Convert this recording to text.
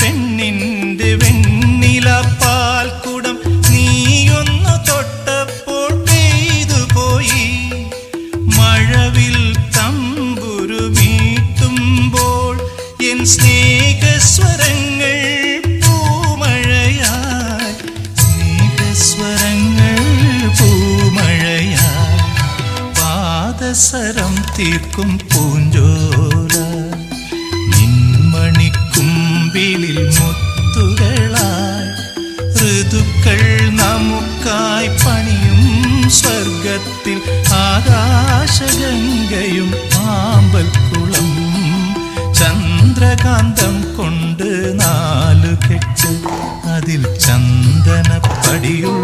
പെണ്ണിന്റെ വെണ്ണില പാൽക്കുടം നീയൊന്നു തൊട്ടപ്പോൾ പെയ്തു പോയി. മഴവിൽ തമ്പുരു മീട്ടുമ്പോൾ എൻ സ്നേഹസ്വരങ്ങൾ പൂമഴയായി, സ്നേഹസ്വരങ്ങൾ പൂമഴയായി. പാദസരം തീർക്കും പൂഞ്ചോല നിൻമണിക്കുമ്പിളിൽ മുത്തുകളായി. ഋതുക്കൾ നമുക്കായി പണിയും സ്വർഗത്തിൽ ആകാശഗംഗയും ആമ്പൽക്കുളം. ചന്ദ്രകാന്തം കൊണ്ട് 4 കെട്ട് അതിൽ ചന്ദനപ്പടിയും